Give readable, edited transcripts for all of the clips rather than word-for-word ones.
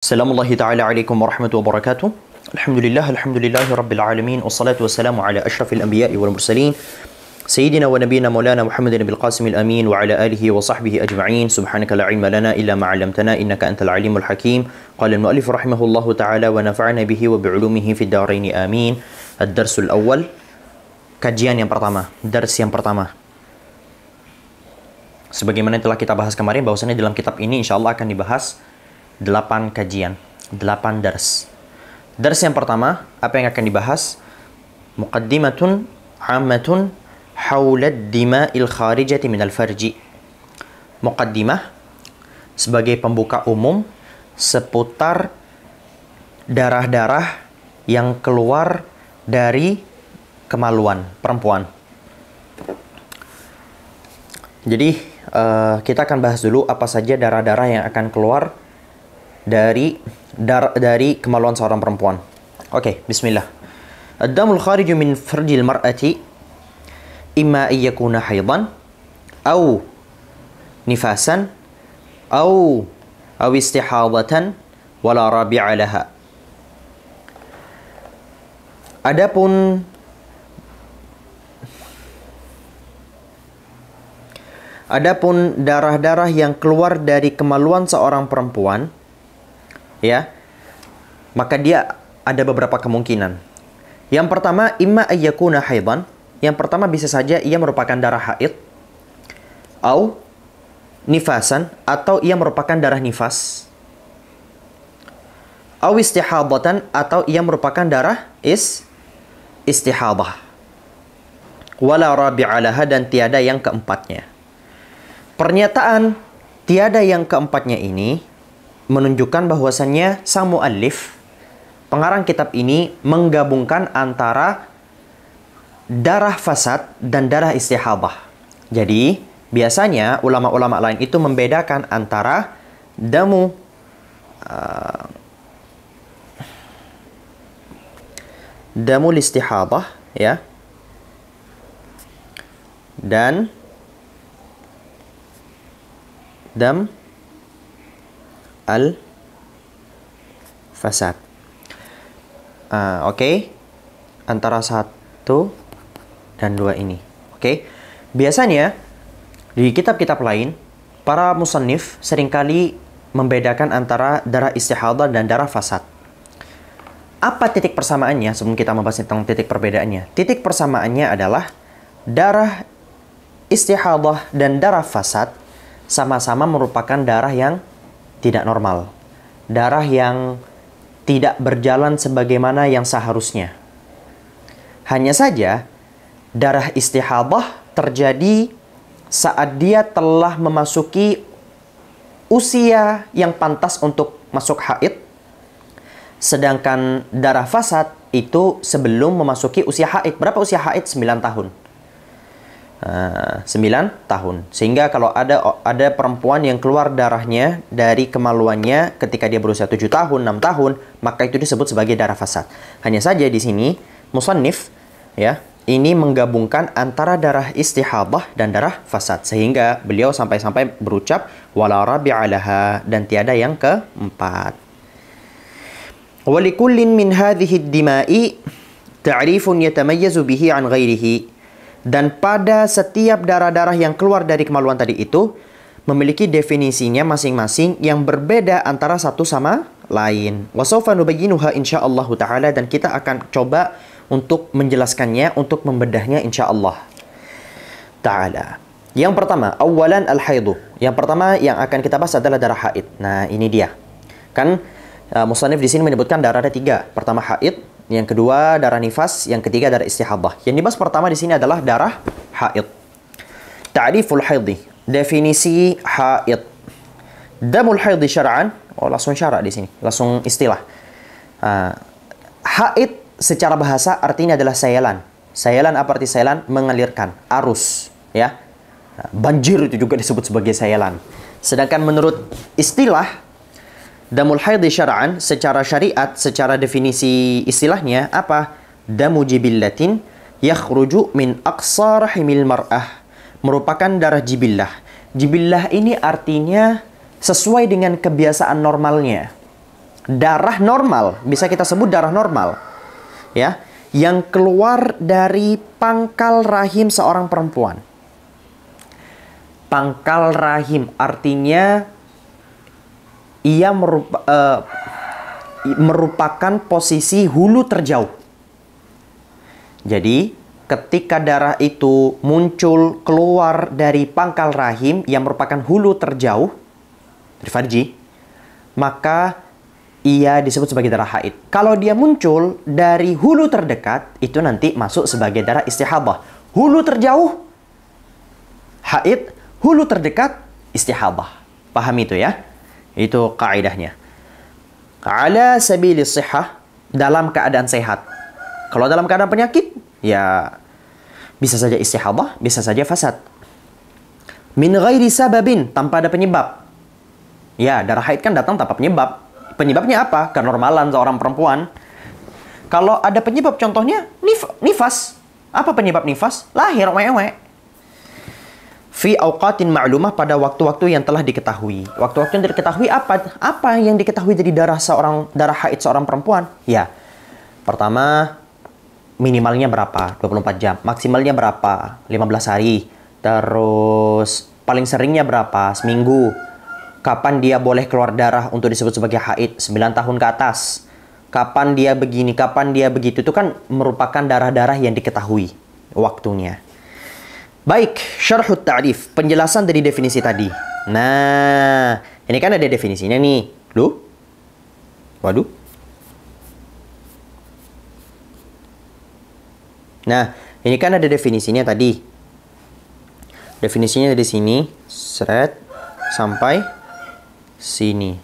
Assalamualaikum ta'ala warahmatullahi wabarakatuh. Alhamdulillahi rabbil alamin. Wassalatu wassalamu ala ashrafil anbiya'i wal mursalin. Sayyidina wa nabiyina maulana Muhammadin bil qasimil amin wa ala alihi wa sahbihi ajma'in. Subhanaka la ilma lana illa ma 'allamtana innaka antal alimul hakim. Qala al-mu'allif rahimahullahu ta'ala wa nafa'ana bihi wa bi'ulumihi fid darain amin. Ad-darsul awwal. Kajian yang pertama, dars yang pertama. Sebagaimana telah kita bahas kemarin bahwasanya dalam kitab ini insyaallah akan dibahas 8 kajian, 8 dars. Dars yang pertama, apa yang akan dibahas? Muqaddimatun 'ammatun haula ad-dima'il kharijati minal farji. Muqaddimah sebagai pembuka umum seputar darah-darah yang keluar dari kemaluan perempuan. Jadi kita akan bahas dulu apa saja darah-darah yang akan keluar dari kemaluan seorang perempuan. Oke, bismillah. Ad-damul khariju min farjil mar'ati imma ayyakuna haidan aw nifasan aw istihadatan wala rabi'a laha. Adapun darah-darah yang keluar dari kemaluan seorang perempuan, ya, maka dia ada beberapa kemungkinan. Yang pertama, imma ayyakuna haidan. Yang pertama bisa saja ia merupakan darah haid, au nifasan, atau ia merupakan darah nifas, au istihadatan, atau ia merupakan darah istihadah. Wala rabi'a laha, dan tiada yang keempatnya. Pernyataan tiada yang keempatnya ini menunjukkan bahwasannya sang muallif, pengarang kitab ini, menggabungkan antara darah fasad dan darah istihadah. Jadi, biasanya ulama-ulama lain itu membedakan antara damul istihadah, ya, dan dam al-fasad. Oke. Antara 1 dan 2 ini. Oke. Biasanya di kitab-kitab lain, para musannif seringkali membedakan antara darah istihadah dan darah fasad. Apa titik persamaannya sebelum kita membahas tentang titik perbedaannya? Titik persamaannya adalah darah istihadah dan darah fasad sama-sama merupakan darah yang tidak normal. Darah yang tidak berjalan sebagaimana yang seharusnya. Hanya saja, darah istihadah terjadi saat dia telah memasuki usia yang pantas untuk masuk haid. Sedangkan darah fasad itu sebelum memasuki usia haid. Berapa usia haid? 9 tahun. 9 tahun. Sehingga kalau ada perempuan yang keluar darahnya dari kemaluannya ketika dia berusia 7 tahun, 6 tahun, maka itu disebut sebagai darah fasad. Hanya saja di sini musannif, ya, ini menggabungkan antara darah istihadah dan darah fasad, sehingga beliau sampai-sampai berucap wala rabi'a laha, dan tiada yang keempat. Wa likullin min hadhihi ad-dima'i ta'rifun yatamayyazu bihi an ghairihi. Dan pada setiap darah-darah yang keluar dari kemaluan tadi itu memiliki definisinya masing-masing yang berbeda antara satu sama lain. Wa sawfa nubayyinuha insyaallah ta'ala, dan kita akan coba untuk menjelaskannya, untuk membedahnya insyaallah ta'ala. Yang pertama, awalan al-haidu. Yang pertama yang akan kita bahas adalah darah haid. Nah, ini dia. Kan musannif di sini menyebutkan darah ada 3. Pertama haid, yang kedua darah nifas, yang ketiga darah istihadah. Yang dibahas pertama di sini adalah darah haid. Ta'riful haidhi, definisi haid. Damul haidhi syar'an, langsung syara' di sini, langsung istilah. Haid secara bahasa artinya adalah sayalan. Sayalan apa arti sayalan? Mengalirkan, arus, ya. Banjir itu juga disebut sebagai sayalan. Sedangkan menurut istilah damul haidhi syar'an, secara syariat, secara definisi istilahnya apa? Damu jibillatin yakhruju min aqsa rahimil mar'ah. Merupakan darah jibillah. Jibillah ini artinya sesuai dengan kebiasaan normalnya. darah normal, bisa kita sebut darah normal, ya, yang keluar dari pangkal rahim seorang perempuan. Pangkal rahim artinya ia merupakan posisi hulu terjauh. Jadi, ketika darah itu muncul keluar dari pangkal rahim yang merupakan hulu terjauh dari farji, maka ia disebut sebagai darah haid. Kalau dia muncul dari hulu terdekat, itu nanti masuk sebagai darah istihadah. Hulu terjauh, haid. Hulu terdekat, istihadah. Paham itu ya? Itu kaidahnya. Ala sabilis sihah, dalam keadaan sehat. Kalau dalam keadaan penyakit, ya bisa saja istihadah, bisa saja fasad. Min ghairi sababin, tanpa ada penyebab. Ya, darah haid kan datang tanpa penyebab. Penyebabnya apa? Kenormalan seorang perempuan. Kalau ada penyebab, contohnya nifas. Apa penyebab nifas? Lahir, wewe. Fi awqatin ma'lumah, pada waktu-waktu yang telah diketahui. Waktu-waktu yang diketahui apa? Apa yang diketahui dari darah haid seorang perempuan? Ya, pertama, minimalnya berapa? 24 jam. Maksimalnya berapa? 15 hari. Terus, paling seringnya berapa? Seminggu. Kapan dia boleh keluar darah untuk disebut sebagai haid? 9 tahun ke atas. Kapan dia begini, kapan dia begitu. Itu kan merupakan darah-darah yang diketahui waktunya. Baik, syarhut ta'rif, penjelasan dari definisi tadi. Nah, ini kan ada definisinya nih. Waduh. Nah, ini kan ada definisinya tadi. Definisinya dari sini, sampai sini.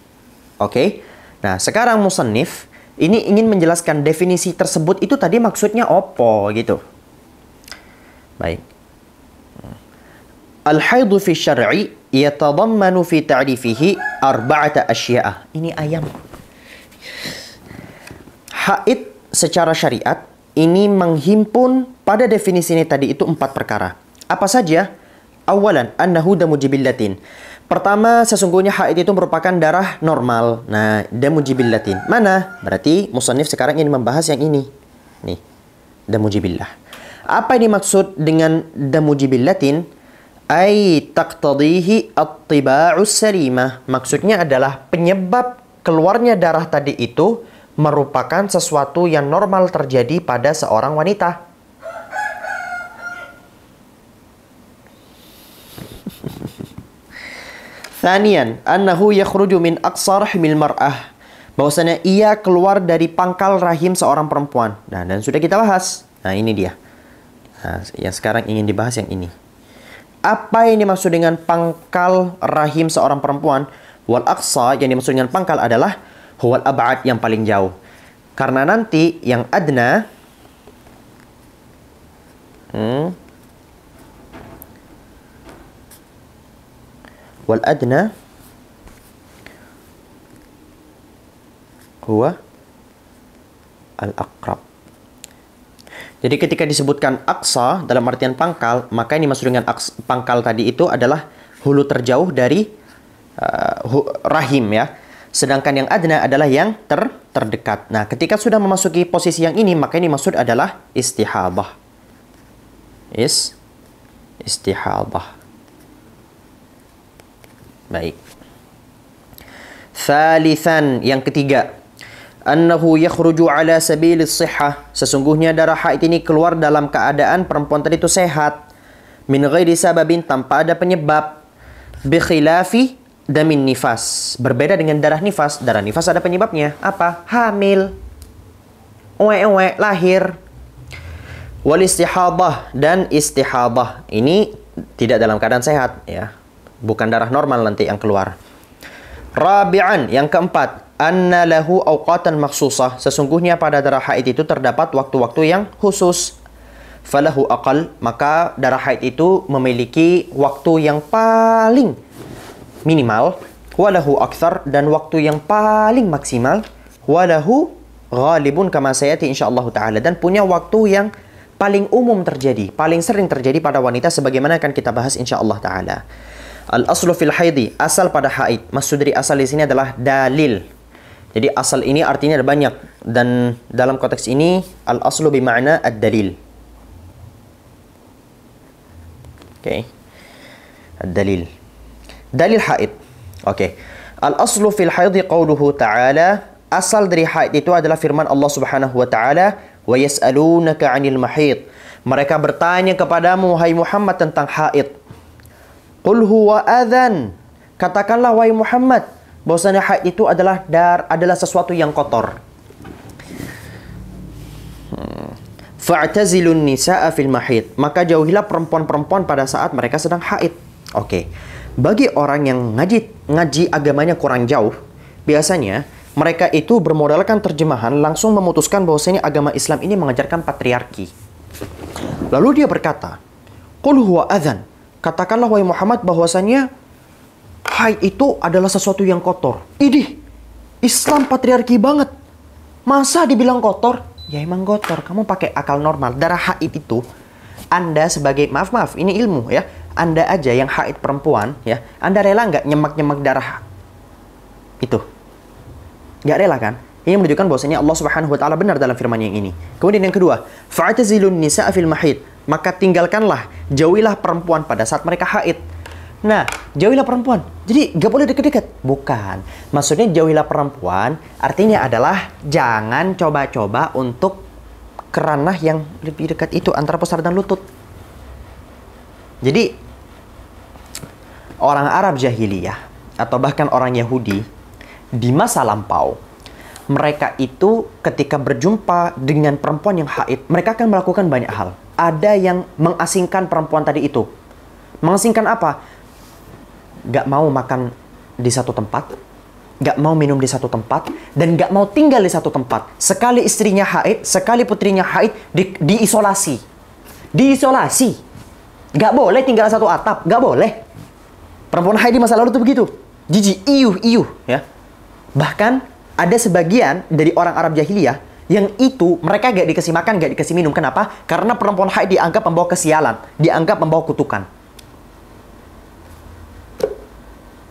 Oke. Nah, sekarang musannif ini ingin menjelaskan definisi tersebut itu tadi maksudnya opo gitu. Baik. Al-haidhu fi syar'i yatadammanu fi ta'rifihi arba'ata asya'a. Ini ayam. Haid secara syariat ini menghimpun pada definisi ini tadi itu 4 perkara. Apa saja? Awalan, annahu damu jibillatin. Pertama, sesungguhnya haid itu merupakan darah normal. Nah, damu jibillatin. Mana? Berarti musannif sekarang ingin membahas yang ini. Nih, damu jibillah. Apa ini maksud dengan damu jibillatin? Ay taqtadihi at-tiba'us salimah. Maksudnya adalah penyebab keluarnya darah tadi itu merupakan sesuatu yang normal terjadi pada seorang wanita. Thaniyan, annahu yakhruju min aqsa rahimil mar'ah. Bahwasanya ia keluar dari pangkal rahim seorang perempuan. Nah, dan sudah kita bahas. Nah, ini dia. Nah, yang sekarang ingin dibahas yang ini. Apa yang dimaksud dengan pangkal rahim seorang perempuan? Wal aqsa, yang dimaksud dengan pangkal adalah huwal ab'ad, yang paling jauh. Karena nanti yang adna wal adna huwa al-aqrab. Jadi ketika disebutkan aqsa dalam artian pangkal, maka yang dimaksud dengan pangkal tadi itu adalah hulu terjauh dari rahim ya. Sedangkan yang adna adalah yang terdekat. Nah, ketika sudah memasuki posisi yang ini, maka yang dimaksud adalah istihadah. Istihadah. Baik. Thalithan, yang ketiga. Annahu yakhruju ala sabilis sihah. Sesungguhnya darah haid ini keluar dalam keadaan perempuan tadi itu sehat. Min ghairi sababin, tanpa ada penyebab. Bi khilafi damin nifas. Berbeda dengan darah nifas. Darah nifas ada penyebabnya. Apa? Hamil. Lahir. Wal istihadah, dan istihadah. Ini tidak dalam keadaan sehat ya. Bukan darah normal nanti yang keluar. Rabi'an, yang keempat. Anna lahu awqatan makhsusah. Sesungguhnya pada darah haid itu terdapat waktu-waktu yang khusus. Falahu aqal, maka darah haid itu memiliki waktu yang paling minimal. Walahu akthar, dan waktu yang paling maksimal. Walahu ghalibun kama sayati insyaallah ta'ala, dan punya waktu yang paling umum terjadi, paling sering terjadi pada wanita sebagaimana akan kita bahas insyaallah ta'ala. Al-aslu fil haidi, asal pada haid. Maksud dari asal di sini adalah dalil. Jadi asal ini artinya ada banyak, dan dalam konteks ini al-aslu bima'na ad-dalil. Oke. Ad-dalil. Dalil haid. Oke. Al-aslu fil haidhi qauluhu ta'ala, asal dari haid itu adalah firman Allah Subhanahu wa taala, wa yas'alunaka 'anil mahid. Mereka bertanya kepadamu wahai Muhammad tentang haid. Qul huwa adhan. Katakanlah wahai Muhammad bahwasanya haid itu adalah sesuatu yang kotor. Fa'tazilun nisaa fil mahid. Maka jauhilah perempuan-perempuan pada saat mereka sedang haid. Oke. Bagi orang yang ngaji agamanya kurang jauh, biasanya mereka itu bermodalkan terjemahan langsung memutuskan bahwasanya agama Islam ini mengajarkan patriarki. Lalu dia berkata, "Qul huwa adhan." Katakanlah wahai Muhammad bahwasanya haid itu adalah sesuatu yang kotor. Idih, Islam patriarki banget. Masa dibilang kotor? Ya emang kotor. Kamu pakai akal normal. Darah haid itu, Anda sebagai, maaf, ini ilmu ya. Anda aja yang haid perempuan ya, Anda rela nggak nyemak-nyemak darah itu? Nggak rela kan? Ini menunjukkan bahwasanya Allah Subhanahu wa taala benar dalam firman yang ini. Kemudian yang kedua, fa'tazilun nisaa fil mahid. Maka tinggalkanlah, jauhilah perempuan pada saat mereka haid. Nah, jauhilah perempuan. Jadi nggak boleh deket-deket. Bukan. Maksudnya jauhilah perempuan artinya adalah jangan coba-coba untuk ke ranah yang lebih dekat itu antara pusar dan lutut. Jadi orang Arab jahiliyah atau bahkan orang Yahudi di masa lampau, mereka itu ketika berjumpa dengan perempuan yang haid, mereka akan melakukan banyak hal. Ada yang mengasingkan perempuan tadi itu. Mengasingkan apa? Gak mau makan di satu tempat, gak mau minum di satu tempat, dan gak mau tinggal di satu tempat. Sekali istrinya haid, sekali putrinya haid, diisolasi. Diisolasi. Gak boleh tinggal satu atap, gak boleh. Perempuan haid di masa lalu tuh begitu. Jijik, iuh, ya. Bahkan ada sebagian dari orang Arab jahiliyah yang itu mereka gak dikasih makan, gak dikasih minum. Kenapa? Karena perempuan haid dianggap membawa kesialan, dianggap membawa kutukan.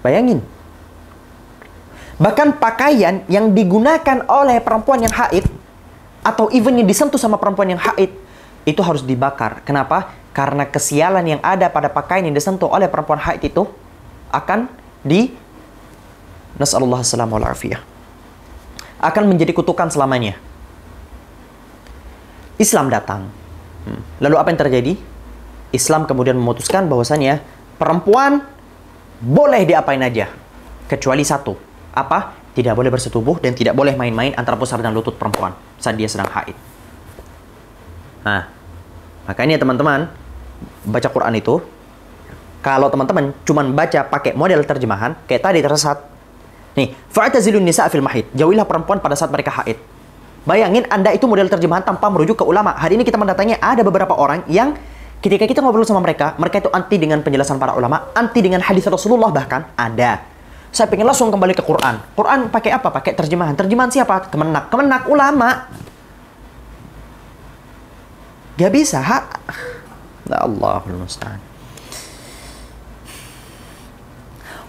Bayangin. Bahkan pakaian yang digunakan oleh perempuan yang haid atau even yang disentuh sama perempuan yang haid itu harus dibakar. Kenapa? Karena kesialan yang ada pada pakaian yang disentuh oleh perempuan haid itu akan nas'alullah as-salamah wal afiyah. Akan menjadi kutukan selamanya. Islam datang. Lalu apa yang terjadi? Islam kemudian memutuskan bahwasannya perempuan boleh diapain aja. Kecuali satu. Apa? Tidak boleh bersetubuh dan tidak boleh main-main antara pusar dan lutut perempuan saat dia sedang haid. Nah, makanya teman-teman baca Quran itu, kalau teman-teman cuman baca pakai model terjemahan kayak tadi tersesat. Nih, fa'tazilun nisa' fil mahid. Jauhilah perempuan pada saat mereka haid. Bayangin Anda itu model terjemahan tanpa merujuk ke ulama. Hari ini kita mendatangnya ada beberapa orang yang ketika kita ngobrol sama mereka itu anti dengan penjelasan para ulama, anti dengan hadis Rasulullah bahkan ada. Saya pengen langsung kembali ke Quran. Quran pakai apa? Pakai terjemahan. Terjemahan siapa? Kemenak. Kemenak ulama. Gak bisa, ha? Allahul musta'an.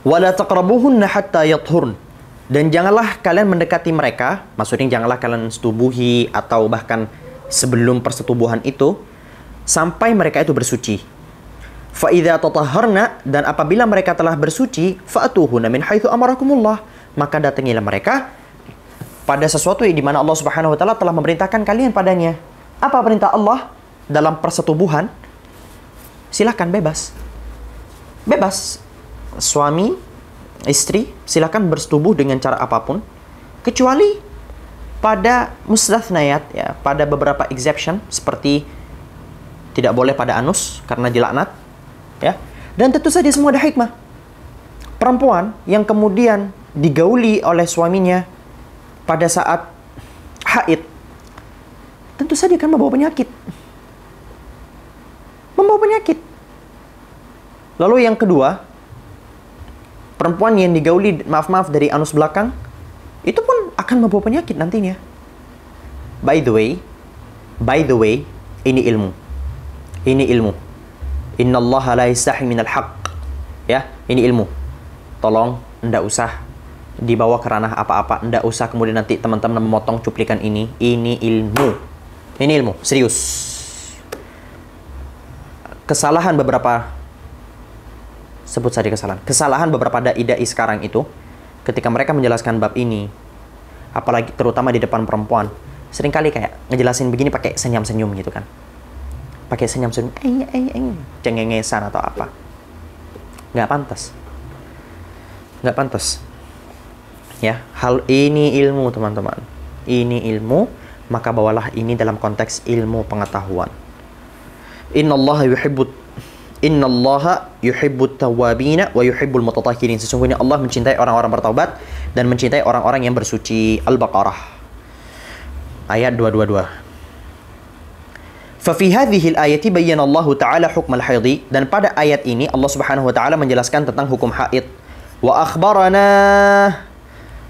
Wala taqrabuhunna hatta yathurn. Dan janganlah kalian mendekati mereka, maksudnya janganlah kalian setubuhi atau bahkan sebelum persetubuhan itu sampai mereka itu bersuci. Fa idza tatahharna, dan apabila mereka telah bersuci, fa'tuhunna min haitsu amarakumullah, maka datangilah mereka pada sesuatu yang dimana Allah Subhanahu wa taala telah memerintahkan kalian padanya. Apa perintah Allah dalam persetubuhan? Silakan bebas. Bebas. Suami, istri, silakan bersetubuh dengan cara apapun, kecuali pada mustathnayat, ya, pada beberapa exception seperti tidak boleh pada anus karena dilaknat, ya. Dan tentu saja semua ada hikmah. Perempuan yang kemudian digauli oleh suaminya pada saat haid, tentu saja kan membawa penyakit. Membawa penyakit. Lalu yang kedua, perempuan yang digauli, maaf dari anus belakang, itu pun akan membawa penyakit nantinya. By the way, ini ilmu. Ini ilmu. Innallaha la yastahi minal haqq. Ya, ini ilmu. Tolong, ndak usah dibawa ke ranah apa-apa. Nggak usah kemudian nanti teman-teman memotong cuplikan ini. Ini ilmu. Ini ilmu, serius. Kesalahan beberapa, sebut saja kesalahan. Kesalahan beberapa dai-dai sekarang itu, ketika mereka menjelaskan bab ini, apalagi terutama di depan perempuan, seringkali kayak ngejelasin begini pakai senyum-senyum gitu kan. Pakai senyum-senyum, cengengesan atau apa. Nggak pantas. Nggak pantas. Ya, hal ini ilmu teman-teman. Ini ilmu, maka bawalah ini dalam konteks ilmu pengetahuan. Innallaha yuhibbut tawwabina wa yuhibbul mutatahhirin. Sesungguhnya Allah mencintai orang-orang bertaubat dan mencintai orang-orang yang bersuci. Al-Baqarah ayat 222. Fa fi hadhihi al-ayati bayyana Allah Ta'ala hukm al-haidhi, dan pada ayat ini Allah Subhanahu wa taala menjelaskan tentang hukum haid. Wa akhbarana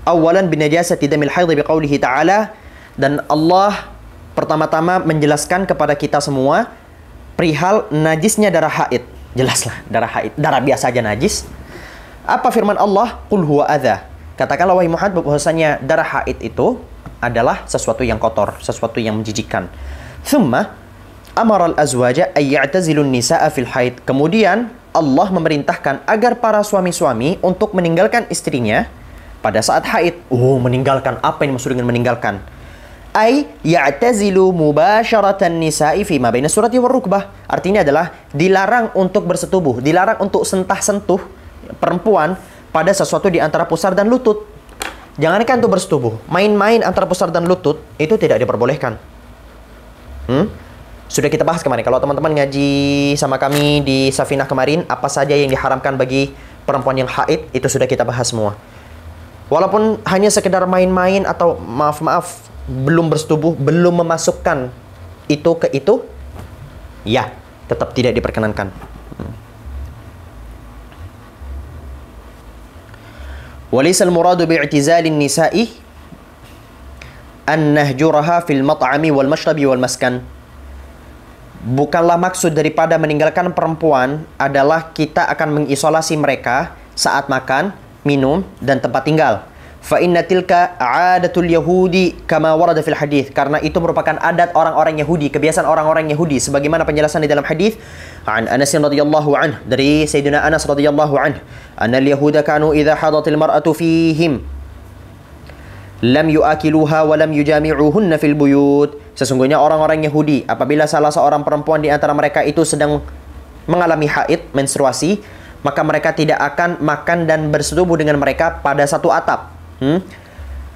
awalan binajasati damil haidhi biqaulihi ta'ala, dan Allah pertama-tama menjelaskan kepada kita semua perihal najisnya darah haid. Jelaslah, darah haid, darah biasa aja najis. Apa firman Allah? Qul huwa adza. Katakanlah wahai Muhammad bahwasanya darah haid itu adalah sesuatu yang kotor, sesuatu yang menjijikkan. Thumma amara al-azwaja ay ya'tazilu an-nisaa fil haid. Kemudian Allah memerintahkan agar para suami-suami untuk meninggalkan istrinya pada saat haid. Oh, meninggalkan, apa yang maksud dengan meninggalkan? Ay ya'tazilu mubasharatan nisa'i fi ma baina surati war rukbah. Artinya adalah dilarang untuk bersetubuh, dilarang untuk sentuh perempuan pada sesuatu di antara pusar dan lutut. Jangankan untuk bersetubuh, main-main antara pusar dan lutut itu tidak diperbolehkan. Sudah kita bahas kemarin. Kalau teman-teman ngaji sama kami di Safinah kemarin, apa saja yang diharamkan bagi perempuan yang haid, itu sudah kita bahas semua. Walaupun hanya sekedar main-main atau maaf-maaf belum bersetubuh, belum memasukkan itu ke itu, ya, tetap tidak diperkenankan. Walaysal muradu bi'tizalin nisa'i an nahjuraha fil mat'ami wal mashrabi wal maskan. Bukanlah maksud daripada meninggalkan perempuan adalah kita akan mengisolasi mereka saat makan, minum, dan tempat tinggal. Fa inna tilka 'adatul yahudi kama warada fil hadis. Karena itu merupakan adat orang-orang Yahudi, kebiasaan orang-orang Yahudi sebagaimana penjelasan di dalam hadis an Anas radhiyallahu anhu, dari Sayyidina Anas radhiyallahu anhu, anna al-yahuda kanu idza hadatil mar'atu fihim lam yu'akiluha wa lam yujami'uhunna fil buyut. Sesungguhnya orang-orang Yahudi apabila salah seorang perempuan di antara mereka itu sedang mengalami haid, menstruasi, maka mereka tidak akan makan dan bersetubuh dengan mereka pada satu atap.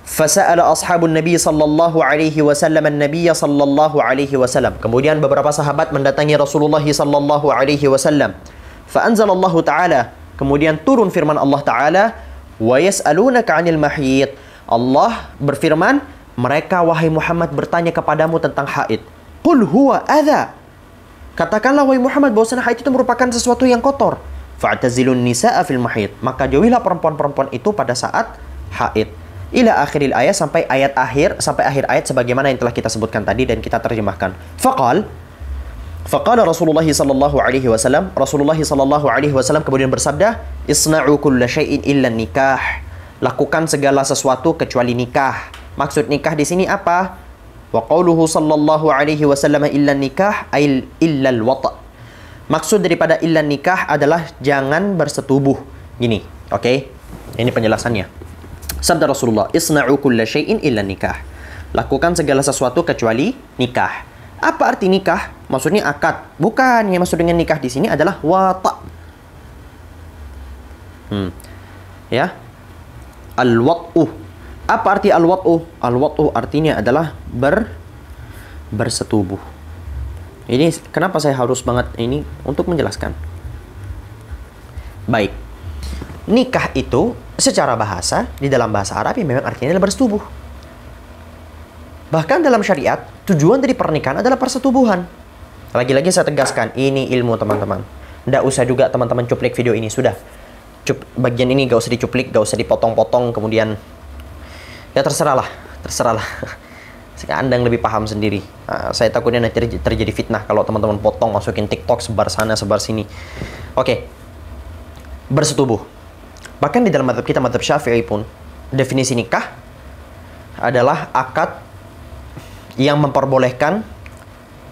Fasa'ala ashabun Nabi sallallahu alaihi wasallam an-nabiy sallallahu alaihi wasallam. Kemudian beberapa sahabat mendatangi Rasulullah sallallahu alaihi wasallam. Fa anzalallahu ta'ala, kemudian turun firman Allah Ta'ala, wa yas'alunaka 'anil mahyid. Allah berfirman, mereka wahai Muhammad bertanya kepadamu tentang haid. Qul huwa adza. Katakanlah wahai Muhammad bahwasanya haid itu merupakan sesuatu yang kotor. Fa'tazilun nisaa fil mahid. Maka jauhilah perempuan-perempuan itu pada saat haid. Ila akhiril ayat, sampai ayat akhir, sampai akhir ayat sebagaimana yang telah kita sebutkan tadi dan kita terjemahkan. Faqala Rasulullah sallallahu alaihi wasallam, Rasulullah sallallahu alaihi wasallam kemudian bersabda, isna'u kulla syai'in illa nikah. Lakukan segala sesuatu kecuali nikah. Maksud nikah di sini apa? Wa qauluhu sallallahu alaihi wasallam illa nikah ay illa al-wata'. Maksud daripada illa nikah adalah jangan bersetubuh. Gini, oke? Ini penjelasannya. Sabda Rasulullah, isna'u kulla syai'in illa nikah. Lakukan segala sesuatu kecuali nikah. Apa arti nikah? Maksudnya akad. Bukan, yang maksud dengan nikah di sini adalah wata'. Ya. Al-wat'u. Apa arti al-wat'u? Al-wat'u artinya adalah bersetubuh. Ini kenapa saya harus banget ini untuk menjelaskan. Baik. Nikah itu secara bahasa, di dalam bahasa Arab ya memang artinya adalah bersetubuh. Bahkan dalam syariat, tujuan dari pernikahan adalah persetubuhan. Lagi-lagi saya tegaskan, ini ilmu teman-teman. Nggak usah juga teman-teman cuplik video ini, sudah. Bagian ini gak usah dicuplik, gak usah dipotong-potong, kemudian ya terserahlah. Sekarang Anda yang lebih paham sendiri. Saya takutnya nanti terjadi fitnah kalau teman-teman potong, masukin TikTok, sebar sana, sebar sini. Oke. Bersetubuh. Bahkan di dalam mazhab kita, mazhab Syafi'i pun, definisi nikah adalah akad yang memperbolehkan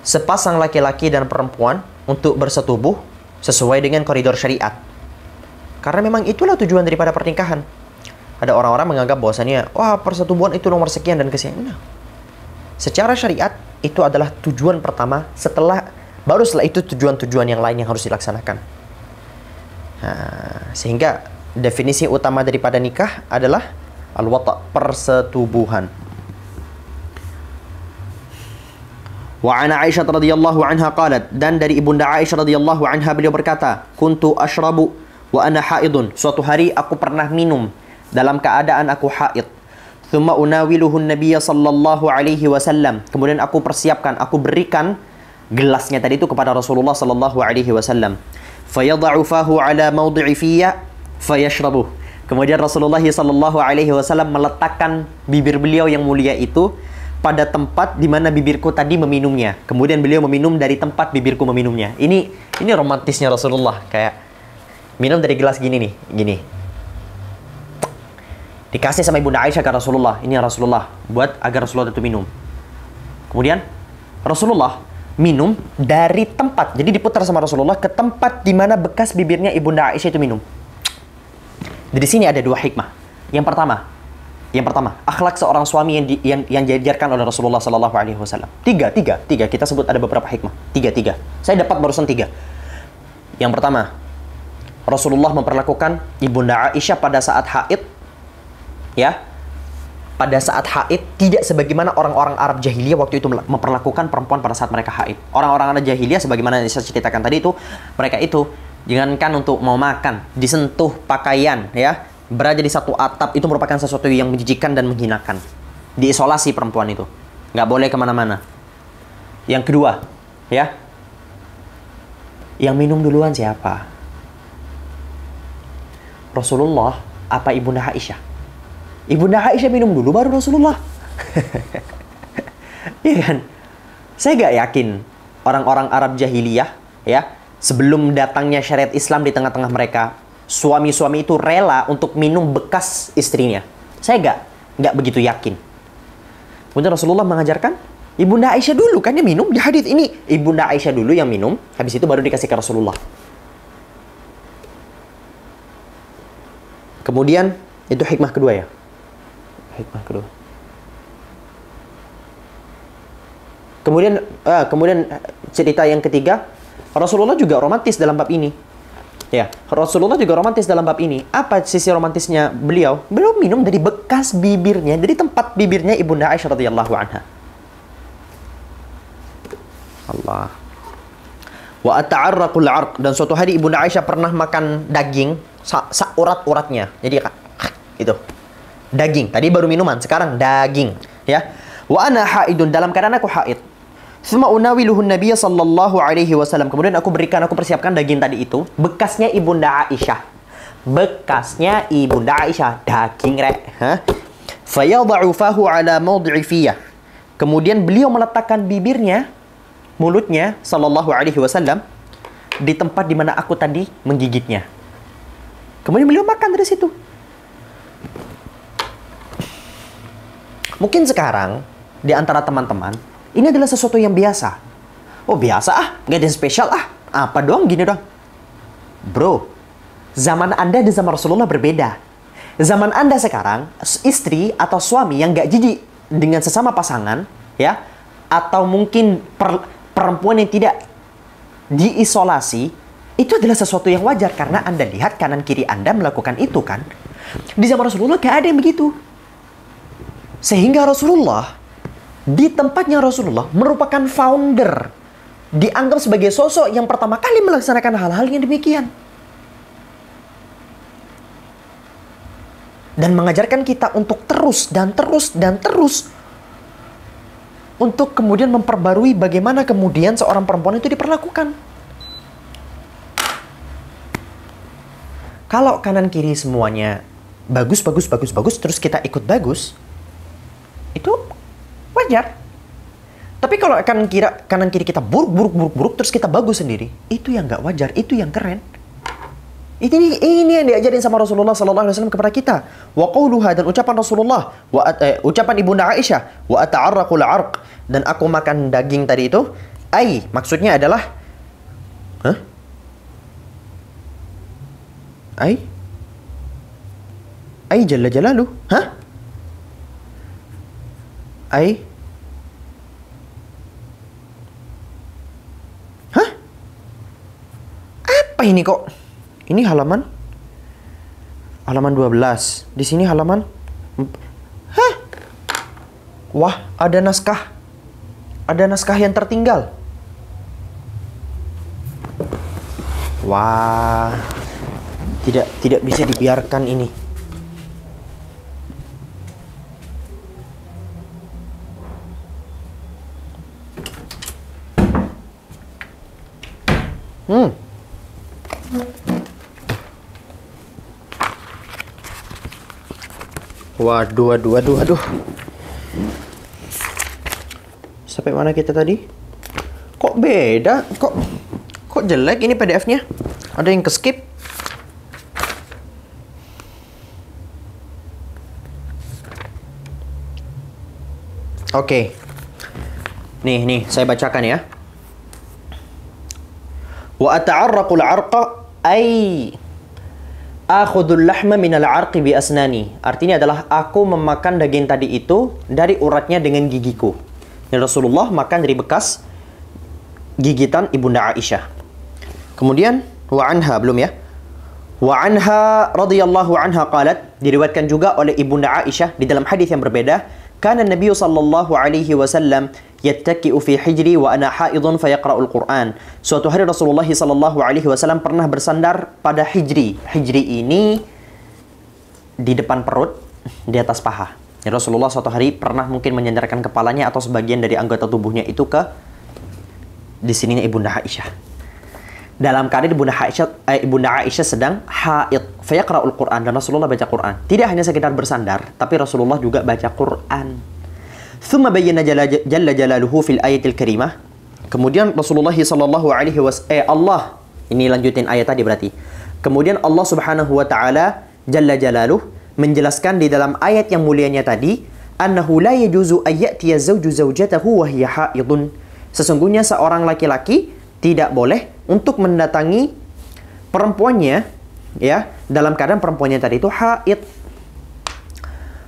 sepasang laki-laki dan perempuan untuk bersetubuh sesuai dengan koridor syariat. Karena memang itulah tujuan daripada pernikahan. Ada orang-orang menganggap bahwasannya, wah, persetubuhan itu nomor sekian dan kesekian. Nah, secara syariat itu adalah tujuan pertama, baru setelah itu tujuan-tujuan yang lain yang harus dilaksanakan. Nah, sehingga definisi utama daripada nikah adalah al-wata', persetubuhan. Wa ana Aisyah radhiyallahu anha qalat, dan dari ibunda Aisyah radhiyallahu anha beliau berkata, kuntu ashrabu wa ana haidun, suatu hari aku pernah minum dalam keadaan aku haid. Thumma unawiluhun nabiyya sallallahu alaihi wasallam, kemudian aku persiapkan, aku berikan gelasnya tadi itu kepada Rasulullah sallallahu alaihi wasallam. Fayadha'u fahu ala mawdi'i fiyya fayashrabuh, kemudian Rasulullah sallallahu alaihi wasallam meletakkan bibir beliau yang mulia itu pada tempat di mana bibirku tadi meminumnya. Kemudian beliau meminum dari tempat bibirku meminumnya. Ini romantisnya Rasulullah, kayak minum dari gelas gini nih, gini. Dikasih sama ibunda Aisyah ke Rasulullah. Ini Rasulullah, buat agar Rasulullah itu minum. Kemudian Rasulullah minum dari tempat. Jadi diputar sama Rasulullah ke tempat di mana bekas bibirnya ibunda Aisyah itu minum. Dari sini ada dua hikmah. Yang pertama, akhlak seorang suami yang diajarkan oleh Rasulullah Sallallahu Alaihi Wasallam. Tiga. Kita sebut ada beberapa hikmah. Tiga. Saya dapat barusan 3. Yang pertama, Rasulullah memperlakukan ibunda Aisyah pada saat haid, ya, pada saat haid tidak sebagaimana orang-orang Arab jahiliyah waktu itu memperlakukan perempuan pada saat mereka haid. Orang-orang Arab jahiliyah sebagaimana yang saya ceritakan tadi itu, mereka itu jangankan untuk mau makan, disentuh pakaian, ya, berada di satu atap itu merupakan sesuatu yang menjijikkan dan menghinakan. Diisolasi perempuan itu, nggak boleh kemana-mana. Yang kedua, ya, yang minum duluan siapa? Rasulullah apa ibunda Aisyah? Ibunda Aisyah minum dulu baru Rasulullah. Iya kan? Saya gak yakin orang-orang Arab jahiliyah, ya, sebelum datangnya syariat Islam di tengah-tengah mereka, suami-suami itu rela untuk minum bekas istrinya. Saya gak begitu yakin. Kemudian Rasulullah mengajarkan ibunda Aisyah dulu kan yang minum. Di hadits ini ibunda Aisyah dulu yang minum, habis itu baru dikasih ke Rasulullah. Kemudian itu hikmah kedua, ya. Hikmah kedua. Kemudian cerita yang ketiga, Rasulullah juga romantis dalam bab ini. Ya, Rasulullah juga romantis dalam bab ini. Apa sisi romantisnya beliau? Beliau minum dari bekas bibirnya, dari tempat bibirnya ibunda Aisyah radhiyallahu anha. Allah. Wa ata'arraqul 'arq, dan suatu hari ibunda Aisyah pernah makan daging urat-uratnya. Jadi itu daging. Tadi baru minuman, sekarang daging, ya. Wa ana haidun, dalam keadaan aku haid. Tsumma unawiluhun nabiyya sallallahu alaihi wasallam, kemudian aku persiapkan daging tadi itu, bekasnya ibunda Aisyah. Bekasnya ibunda Aisyah, daging rek, fayadha'u fahu ala mawdi'i fiyah. Kemudian beliau meletakkan bibirnya, mulutnya sallallahu alaihi wasallam di tempat di mana aku tadi menggigitnya. Kemudian beliau makan dari situ. Mungkin sekarang, di antara teman-teman, ini adalah sesuatu yang biasa. Oh, biasa ah, nggak ada yang spesial ah. Apa doang gini doang. Bro, zaman Anda dan zaman Rasulullah berbeda. Zaman Anda sekarang, istri atau suami yang nggak jijik dengan sesama pasangan, ya, atau mungkin perempuan yang tidak diisolasi, itu adalah sesuatu yang wajar karena Anda lihat kanan kiri Anda melakukan itu kan. Di zaman Rasulullah nggak ada yang begitu. Sehingga Rasulullah, di tempatnya Rasulullah merupakan founder, dianggap sebagai sosok yang pertama kali melaksanakan hal-hal yang demikian. Dan mengajarkan kita untuk terus untuk kemudian memperbarui bagaimana kemudian seorang perempuan itu diperlakukan. Kalau kanan kiri semuanya bagus, terus kita ikut bagus, itu wajar. Tapi kalau kanan kiri kita buruk, terus kita bagus sendiri, itu yang nggak wajar, itu yang keren. Ini yang diajarin sama Rasulullah sallallahu alaihi wasallam kepada kita. Wa qauluha, dan ucapan Rasulullah, ucapan Ibunda Aisyah, wa ata'arraqul 'arq, dan aku makan daging tadi itu, maksudnya adalah jalla jalaluh. Apa ini kok? Ini halaman 12. Di sini halaman Wah, ada naskah. Ada naskah yang tertinggal. Wah. Tidak bisa dibiarkan ini. Waduh. Sampai mana kita tadi? Kok beda? Kok jelek ini PDF-nya? Ada yang ke-skip? Oke. Nih, saya bacakan ya. Wa ata'arraqul 'arqa akhudul lahma minal 'arqi bi asnani. Artinya adalah aku memakan daging tadi itu dari uratnya dengan gigiku. Dan Rasulullah makan dari bekas gigitan Ibunda Aisyah. Kemudian wa anha, belum ya? Wa anha radhiyallahu anha qalat, diriwayatkan juga oleh Ibunda Aisyah di dalam hadis yang berbeda, kana Nabi sallallahu alaihi wasallam yattaki'u fi hijri wa ana haidun fayaqra'ul Qur'an. Suatu hari Rasulullah sallallahu alaihi wasallam pernah bersandar pada hijri. Hijri ini di depan perut, di atas paha. Ya, Rasulullah suatu hari pernah mungkin menyandarkan kepalanya atau sebagian dari anggota tubuhnya itu ke di sininya Ibunda Aisyah. Dalam keadaan Ibunda Aisyah sedang haid, fayaqra'ul Qur'an, dan Rasulullah baca Qur'an. Tidak hanya sekedar bersandar, tapi Rasulullah juga baca Qur'an. Thumma bayyana jalla jalaluhu fil ayatil karimah. Kemudian Rasulullah sallallahu alaihi wasallam Allah, ini lanjutin ayat tadi berarti. Kemudian Allah Subhanahu wa taala jalla jalaluhu menjelaskan di dalam ayat yang mulianya tadi, annahu la yajuzu ayyatiya zawju zawjatahu wa hiya haidun. Sesungguhnya seorang laki-laki tidak boleh untuk mendatangi perempuannya ya dalam keadaan perempuannya tadi itu haid.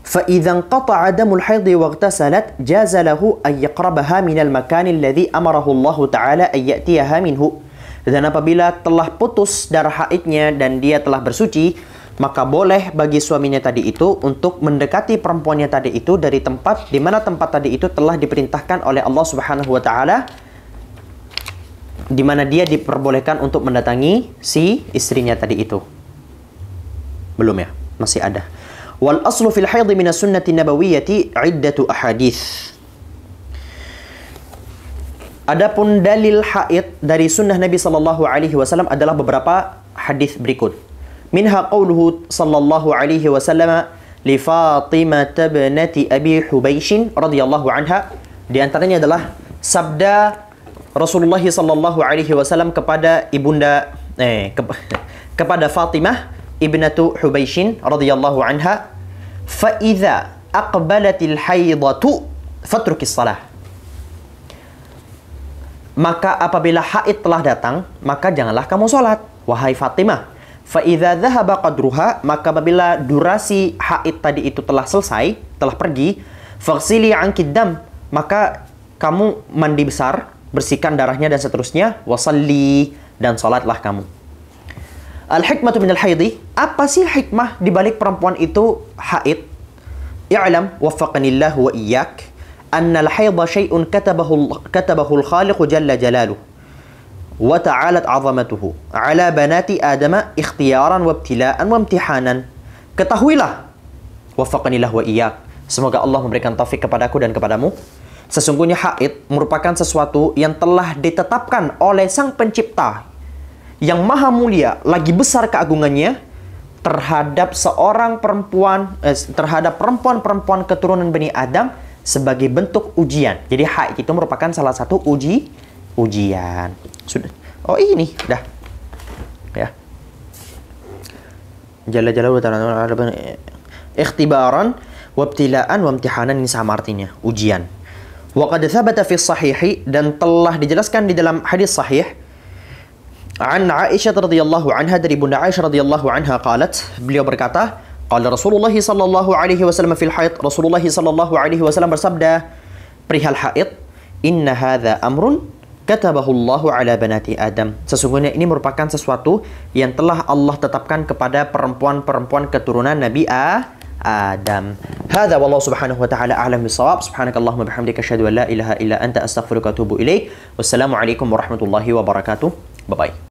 Fa idza qata'a damul haid wa ightasalat jaza lahu ay yaqrabaha min al makan alladhi amarahu Allah taala ay ya'tiyaha minhu. Dan apabila telah putus darah haidnya dan dia telah bersuci, maka boleh bagi suaminya tadi itu untuk mendekati perempuannya tadi itu dari tempat di mana tempat tadi itu telah diperintahkan oleh Allah Subhanahu wa taala, di mana dia diperbolehkan untuk mendatangi si istrinya tadi itu. Belum ya? Masih ada. Wal aslu fil haid min as-sunnati nabawiyyati iddatu ahadits. Adapun dalil haid dari sunnah Nabi sallallahu alaihi wasallam adalah beberapa hadis berikut. Minha qauluhu sallallahu alaihi wasallam li Fatimah binti Abi Hubaysh radhiyallahu anha. Di antaranya adalah sabda Rasulullah sallallahu alaihi wasallam kepada kepada Fatimah ibnatu Hubaysh radhiyallahu anha, fa idza aqbalatil haidatu fatrukis salah. Maka apabila haid telah datang, maka janganlah kamu salat, wahai Fatimah. Fa idza dhahaba qadruha, maka apabila durasi haid tadi itu telah selesai, telah pergi, faghsili anki dam, maka kamu mandi besar, bersihkan darahnya dan seterusnya, wasalli, dan salatlah kamu. Al-hikmatu minal haidi, apa sih hikmah di balik perempuan itu haid? I'lam waffaqanillah wa iyyak anna al-haidha syai'un katabahu al-khaliq jalla jalaluhu wa ta'alat 'azamatuhu 'ala banati adama ikhtiyaran wa ibtila'an wa imtihanan. Ketahuilah, waffaqanillah wa iyyak, semoga Allah memberikan taufik kepadaku dan kepadamu, sesungguhnya haid merupakan sesuatu yang telah ditetapkan oleh Sang Pencipta yang maha mulia, lagi besar keagungannya, terhadap seorang perempuan, terhadap perempuan-perempuan keturunan Bani Adam sebagai bentuk ujian. Jadi haid itu merupakan salah satu ujian. Sudah. Oh ini, dah. Ya. Jalla jalaluhu ta'ala ikhtibaran wabtilaan wamtihanan, ini sama artinya, ujian. Wa qad thabata fi sahihi, dan telah dijelaskan di dalam hadis sahih an Aisyah radhiyallahu anha, dari Bunda Aisyah radhiyallahu anha qalat, beliau berkata, qala Rasulullah sallallahu alaihi wasallam fil haid, Rasulullah sallallahu alaihi wasallam bersabda perihal haid, inna hadza amrun katabahu Allahu ala banati Adam. Sesungguhnya ini merupakan sesuatu yang telah Allah tetapkan kepada perempuan-perempuan keturunan Nabi Adam. Hadza wallahu subhanahu wa ta'ala a'lam bis-shawab. Subhanakallahumma bihamdika asyhadu an la ilaha illa anta astaghfiruka wa atubu ilaik. Wassalamu alaikum warahmatullahi wabarakatuh. Bye bye.